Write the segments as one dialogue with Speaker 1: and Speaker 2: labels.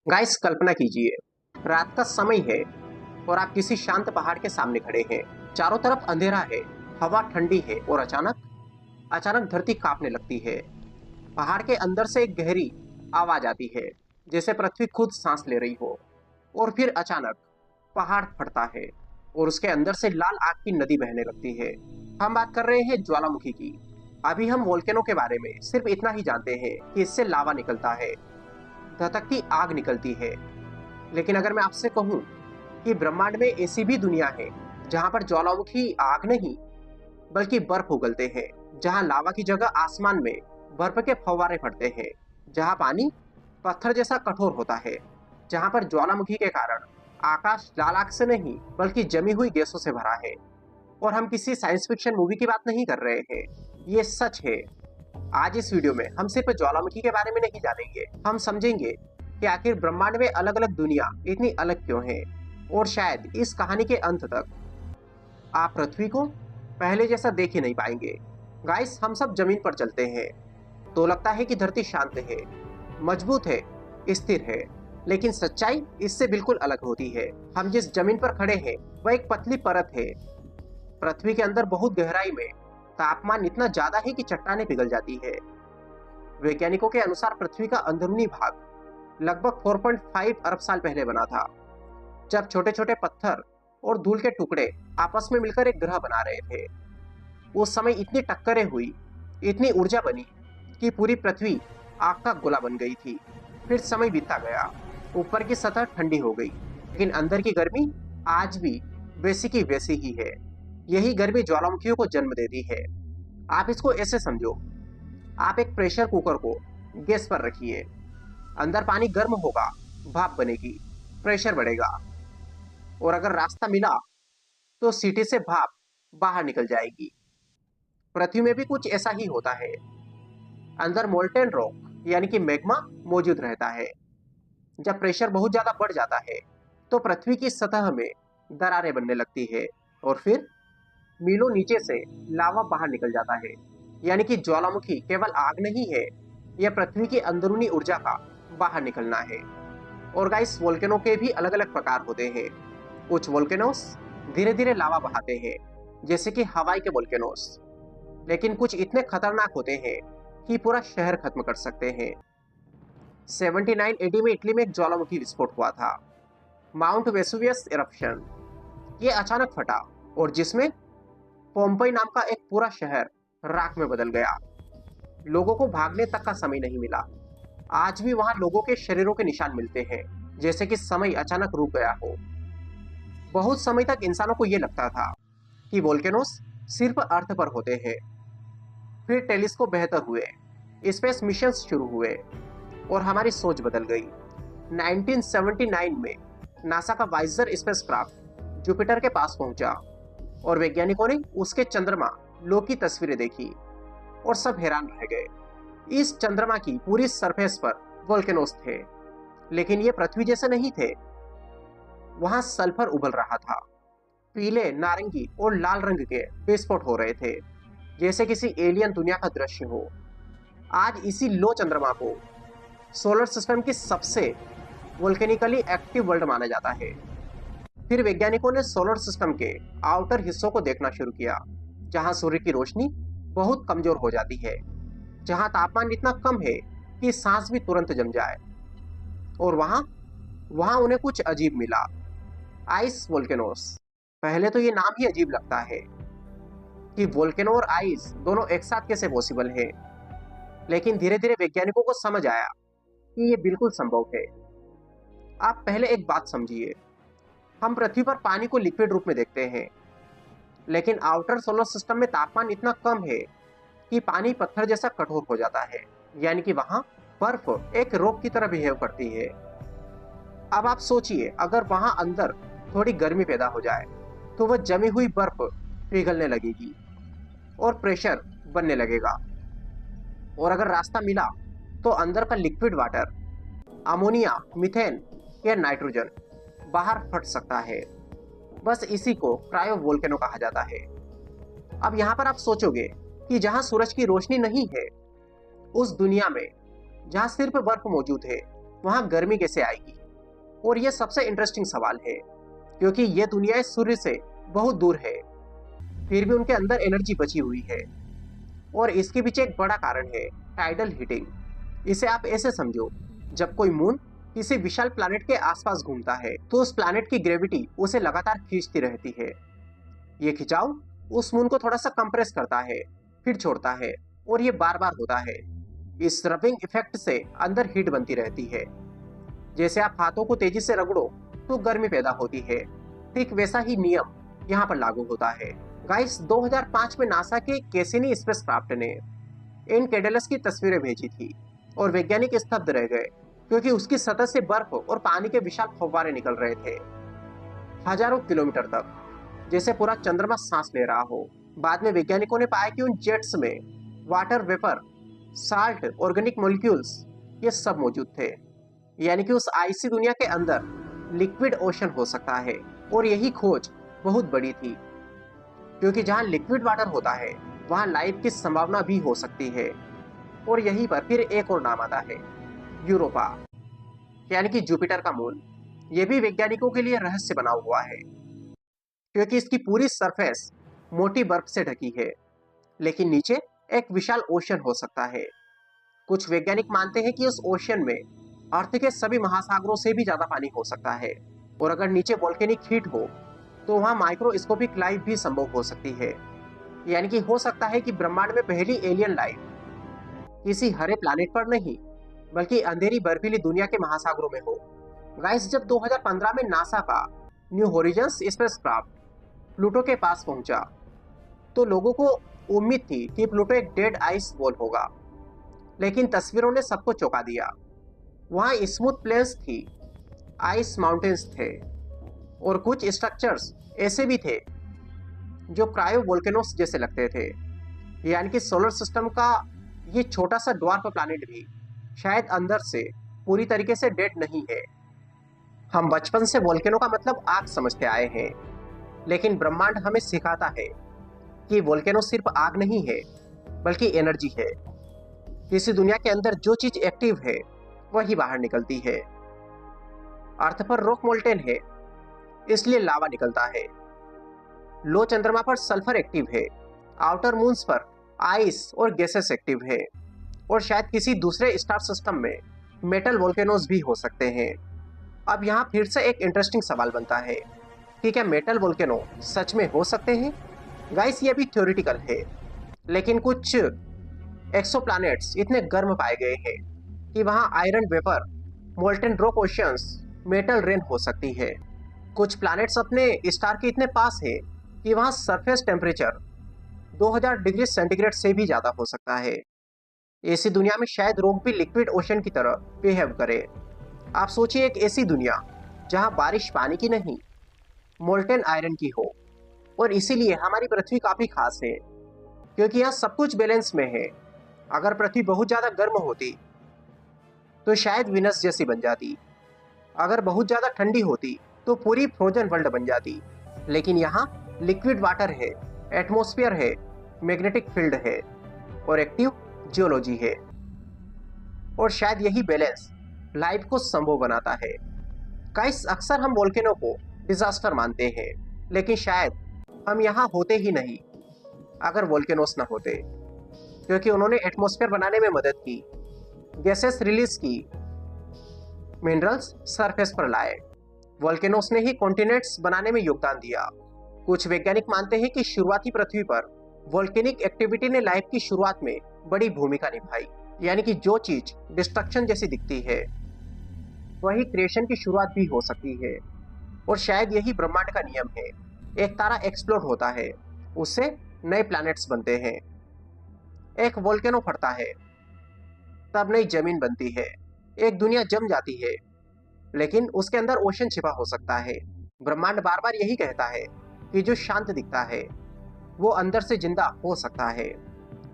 Speaker 1: Guys, कल्पना कीजिए, रात का समय है और आप किसी शांत पहाड़ के सामने खड़े हैं। चारों तरफ अंधेरा है, हवा ठंडी है और अचानक अचानक धरती कांपने लगती है। पहाड़ के अंदर से एक गहरी आवाज आती है, जैसे पृथ्वी खुद सांस ले रही हो। और फिर अचानक पहाड़ फटता है और उसके अंदर से लाल आग की नदी बहने लगती है। हम बात कर रहे हैं ज्वालामुखी की। अभी हम वोल्केनो के बारे में सिर्फ इतना ही जानते हैं कि इससे लावा निकलता है, धधकती आग निकलती है। लेकिन अगर मैं आपसे कहूं कि ब्रह्मांड में ऐसी भी दुनिया है जहां पर ज्वालामुखी आग नहीं बल्कि बर्फ उगलते हैं, जहां लावा की जगह आसमान में बर्फ के फव्वारे फटते हैं, जहां पानी पत्थर जैसा कठोर होता है, जहां पर ज्वालामुखी के कारण आकाश लाल आग से नहीं बल्कि जमी हुई गैसों से भरा है। और हम किसी साइंस फिक्शन मूवी की बात नहीं कर रहे हैं, ये सच है। आज इस वीडियो में हम सिर्फ ज्वालामुखी के बारे में नहीं जानेंगे, हम समझेंगे कि आखिर ब्रह्मांड में अलग अलग दुनिया इतनी अलग क्यों है। और शायद इस कहानी के अंत तक आप पृथ्वी को पहले जैसा देख ही नहीं पाएंगे। गाइस, हम सब जमीन पर चलते हैं तो लगता है कि धरती शांत है, मजबूत है, स्थिर है, लेकिन सच्चाई इससे बिल्कुल अलग होती है। हम जिस जमीन पर खड़े हैं वह एक पतली परत है। पृथ्वी के अंदर बहुत गहराई में तापमान इतना ज्यादा है कि चट्टानें पिघल जाती है। वैज्ञानिकों के अनुसार पृथ्वी का अंदरूनी भाग लगभग 4.5 अरब साल पहले बना था, जब छोटे छोटे पत्थर और धूल के टुकड़े आपस में मिलकर एक ग्रह बना रहे थे। उस समय इतनी टक्करें हुई, इतनी ऊर्जा बनी कि पूरी पृथ्वी आग का गोला बन गई थी। फिर समय बीतता गया, ऊपर की सतह ठंडी हो गई, लेकिन अंदर की गर्मी आज भी वैसी की वैसी ही है। यही गर्मी ज्वालामुखियों को जन्म देती है। आप इसको ऐसे समझो, आप एक प्रेशर कुकर को गैस पर रखिए, अंदर पानी गर्म होगा, भाप बनेगी, प्रेशर बढ़ेगा, और अगर रास्ता मिला तो सीटी से भाप बाहर निकल जाएगी। पृथ्वी में भी कुछ ऐसा ही होता है। अंदर मोल्टेन रॉक यानी कि मैग्मा मौजूद रहता है। जब प्रेशर बहुत ज्यादा बढ़ जाता है तो पृथ्वी की सतह में दरारें बनने लगती है और फिर मीलों नीचे से लावा बाहर निकल जाता है। यानी कि ज्वालामुखी केवल आग नहीं है, यह पृथ्वी की अंदरूनी ऊर्जा का बाहर निकलना है। और गाइस, वोल्केनो के भी अलग अलग प्रकार होते हैं। कुछ वोल्केनोस धीरे धीरे लावा बहाते हैं, जैसे कि हवाई के वोल्केनोस, लेकिन कुछ इतने खतरनाक होते हैं कि पूरा शहर खत्म कर सकते हैं। 79 एडी में इटली में एक ज्वालामुखी विस्फोट हुआ था, माउंट वेसुवियस इरप्शन। ये अचानक फटा और जिसमें पोम्पई नाम का एक पूरा शहर राख में बदल गया। लोगों को भागने तक का समय नहीं मिला। आज भी वहां लोगों के शरीरों के निशान मिलते हैं, जैसे कि समय अचानक रुक गया हो। बहुत समय तक इंसानों को यह लगता था कि वोल्केनोस सिर्फ अर्थ पर होते हैं। फिर टेलीस्कोप बेहतर हुए, स्पेस मिशन शुरू हुए और हमारी सोच बदल गई। 1979 में नासा का वाइजर स्पेसक्राफ्ट जुपिटर के पास पहुंचा और वैज्ञानिकों ने उसके चंद्रमा लो की तस्वीरें देखी और सब हैरान रह गए। इस चंद्रमा की पूरी सरफेस पर वोल्केनोस थे, लेकिन ये पृथ्वी जैसे नहीं थे। वहां सल्फर उबल रहा था, पीले, नारंगी और लाल रंग के विस्फोट हो रहे थे, जैसे किसी एलियन दुनिया का दृश्य हो। आज इसी लो चंद्रमा को सोलर सिस्टम की सबसे वोल्केनिकली एक्टिव वर्ल्ड माना जाता है। फिर वैज्ञानिकों ने सोलर सिस्टम के आउटर हिस्सों को देखना शुरू किया, जहां सूर्य की रोशनी बहुत कमजोर हो जाती है, जहां तापमान इतना कम है कि सांस भी तुरंत जम जाए। और वहां वहां उन्हें कुछ अजीब मिला, आइस वोल्केनोस। पहले तो ये नाम ही अजीब लगता है कि वोल्केनो और आइस दोनों एक साथ कैसे पॉसिबल है, लेकिन धीरे धीरे वैज्ञानिकों को समझ आया कि ये बिल्कुल संभव है। आप पहले एक बात समझिए, हम पृथ्वी पर पानी को लिक्विड रूप में देखते हैं, लेकिन आउटर सोलर सिस्टम में तापमान इतना कम है कि पानी पत्थर जैसा कठोर हो जाता है। यानी कि वहां बर्फ एक रॉक की तरह बिहेव करती है। अब आप सोचिए, अगर वहां अंदर थोड़ी गर्मी पैदा हो जाए तो वह जमी हुई बर्फ पिघलने लगेगी और प्रेशर बनने लगेगा। और अगर रास्ता मिला तो अंदर का लिक्विड वाटर, अमोनिया, मीथेन या नाइट्रोजन बाहर फट सकता है। बस इसी को क्रायो वोल्केनो कहा जाता है। अब यहाँ पर आप सोचोगे कि जहाँ सूरज की रोशनी नहीं है, उस दुनिया में जहाँ सिर्फ बर्फ मौजूद है, वहाँ गर्मी कैसे आएगी। और ये सबसे इंटरेस्टिंग सवाल है, क्योंकि ये दुनिया सूर्य से बहुत दूर है, फिर भी उनके अंदर एनर्जी बची हुई है। और इसके पीछे एक बड़ा कारण है टाइडल हीटिंग। इसे आप ऐसे समझो, जब कोई मून किसी विशाल प्लैनेट के आसपास घूमता है तो उस प्लैनेट की ग्रेविटी उसे लगातार खींचती रहती है। ये खिंचाव उस मून को थोड़ा सा कंप्रेस करता है, फिर छोड़ता है, और ये बार बार होता है। इस रबिंग इफेक्ट से अंदर हीट बनती रहती है। जैसे आप हाथों को तेजी से रगड़ो तो गर्मी पैदा होती है, ठीक वैसा ही नियम यहाँ पर लागू होता है। गाइस, 2005 में नासा के कैसिनी स्पेसक्राफ्ट ने एनकेडलस की तस्वीरें भेजी थी और वैज्ञानिक स्तब्ध रह गए, क्योंकि उसकी सतह से बर्फ और पानी के विशाल फव्वारे निकल रहे थे, हजारों किलोमीटर तक, जैसे पूरा चंद्रमा सांस ले रहा हो। बाद में वैज्ञानिकों ने पाया कि उन जेट्स में water vapour, salt, organic molecules, ये सब मौजूद थे। यानी कि उस आइसी दुनिया के अंदर लिक्विड ओशन हो सकता है। और यही खोज बहुत बड़ी थी, क्योंकि जहां लिक्विड वाटर होता है वहां लाइफ की संभावना भी हो सकती है। और यहीं पर फिर एक और नाम आता है, यूरोपा, यानी कि जुपिटर का मून। यह भी वैज्ञानिकों के लिए रहस्य बना हुआ है, क्योंकि इसकी पूरी सरफेस मोटी बर्फ से ढकी है, लेकिन नीचे एक विशाल ओशन हो सकता है। कुछ वैज्ञानिक मानते हैं कि उस ओशन में अर्थ के सभी महासागरों से भी ज्यादा पानी हो सकता है। और अगर नीचे वोल्केनिक हीट हो तो वहां माइक्रोस्कोपिक लाइफ भी संभव हो सकती है। यानी कि हो सकता है कि ब्रह्मांड में पहली एलियन लाइफ किसी हरे प्लैनेट पर नहीं, बल्कि अंधेरी बर्फीली दुनिया के महासागरों में हो। गाइस, जब 2015 में नासा का न्यू होरिजन्स स्पेसक्राफ्ट प्लूटो के पास पहुंचा तो लोगों को उम्मीद थी कि प्लूटो एक डेड आइस बॉल होगा, लेकिन तस्वीरों ने सबको चौंका दिया। वहां स्मूथ प्लेन्स थी, आइस माउंटेन्स थे, और कुछ स्ट्रक्चर्स ऐसे भी थे जो क्रायो वोल्केनोस जैसे लगते थे। यानी कि सोलर सिस्टम का ये छोटा सा ड्वार्फ प्लैनेट भी शायद अंदर से पूरी तरीके से डेड नहीं है। हम बचपन से वोल्केनो का मतलब आग समझते आए हैं, लेकिन ब्रह्मांड हमें सिखाता है कि वोल्केनो सिर्फ आग नहीं है, बल्कि एनर्जी है। किसी दुनिया के अंदर जो चीज एक्टिव है वही बाहर निकलती है। अर्थ पर रॉक मोल्टेन है, इसलिए लावा निकलता है। लो चंद्रमा पर सल्फर एक्टिव है, आउटर मून्स पर आइस और गैसेस एक्टिव है, और शायद किसी दूसरे स्टार सिस्टम में मेटल वोल्केनोज भी हो सकते हैं। अब यहाँ फिर से एक इंटरेस्टिंग सवाल बनता है कि क्या मेटल वोल्केनो सच में हो सकते हैं? गाइस, ये भी थ्योरेटिकल है, लेकिन कुछ एक्सोप्लैनेट्स इतने गर्म पाए गए हैं कि वहाँ iron vapour, molten rock oceans, metal rain हो सकती है। कुछ प्लैनेट्स अपने स्टार के इतने पास है कि वहाँ सरफेस टेम्परेचर 2000 डिग्री सेंटीग्रेड से भी ज़्यादा हो सकता है। ऐसी दुनिया में शायद रॉक भी लिक्विड ओशन की तरह बिहेव करे। आप सोचिए, एक ऐसी दुनिया जहाँ बारिश पानी की नहीं, मोल्टेन आयरन की हो। और इसीलिए हमारी पृथ्वी काफ़ी खास है, क्योंकि यहाँ सब कुछ बैलेंस में है। अगर पृथ्वी बहुत ज़्यादा गर्म होती तो शायद विनस जैसी बन जाती, अगर बहुत ज़्यादा ठंडी होती तो पूरी फ्रोजन वर्ल्ड बन जाती। लेकिन यहाँ लिक्विड वाटर है, एटमॉस्फेयर है, मैग्नेटिक फील्ड है, और एक्टिव जियोलॉजी है। और शायद यही बैलेंस लाइफ को संभव बनाता है। गाइस, अक्सर हम वोल्केनो को डिजास्टर मानते हैं, लेकिन शायद हम यहाँ होते ही नहीं अगर वोल्केनोस ना होते, क्योंकि उन्होंने एटमॉस्फेयर बनाने में मदद की, गैसेस रिलीज की, मिनरल्स सरफेस पर लाए। वोल्केनोस ने ही कॉन्टिनेंट्स बनाने में योगदान दिया। कुछ वैज्ञानिक मानते हैं कि शुरुआती पृथ्वी पर वोल्केनिक एक्टिविटी ने लाइफ की शुरुआत में बड़ी भूमिका निभाई। यानी कि जो चीज डिस्ट्रक्शन जैसी दिखती है वही क्रिएशन की शुरुआत भी हो सकती है। और शायद यही ब्रह्मांड का नियम है। एक तारा एक्सप्लोड होता है, उससे नए प्लैनेट्स बनते हैं। एक वोल्केनो फटता है, तब नई जमीन बनती है। एक दुनिया जम जाती है, लेकिन उसके अंदर ओशन छिपा हो सकता है। ब्रह्मांड बार बार यही कहता है कि जो शांत दिखता है वो अंदर से जिंदा हो सकता है,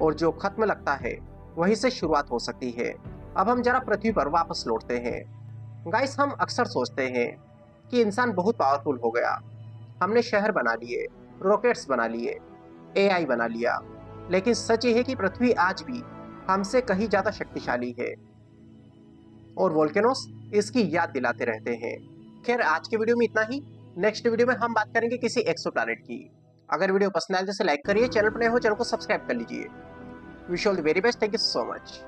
Speaker 1: और जो खत्म लगता है वहीं से शुरुआत हो सकती है। अब हम जरा पृथ्वी पर वापस लौटते हैं। गाइस, हम अक्सर सोचते हैं कि इंसान बहुत पावरफुल हो गया, हमने शहर बना लिए, रॉकेट्स बना लिए, एआई बना लिया, लेकिन सच ये है कि पृथ्वी आज भी हमसे कहीं ज्यादा शक्तिशाली है। और वोल्केनोस इसकी याद दिलाते रहते हैं। खैर, आज के वीडियो में इतना ही। नेक्स्ट वीडियो में हम बात करेंगे किसी एक्सोप्लैनेट की। अगर वीडियो पसंद आए तो लाइक करिए, चैनल पर नए हो चैनल को सब्सक्राइब कर लीजिए। Wish all the very best, thank you so much.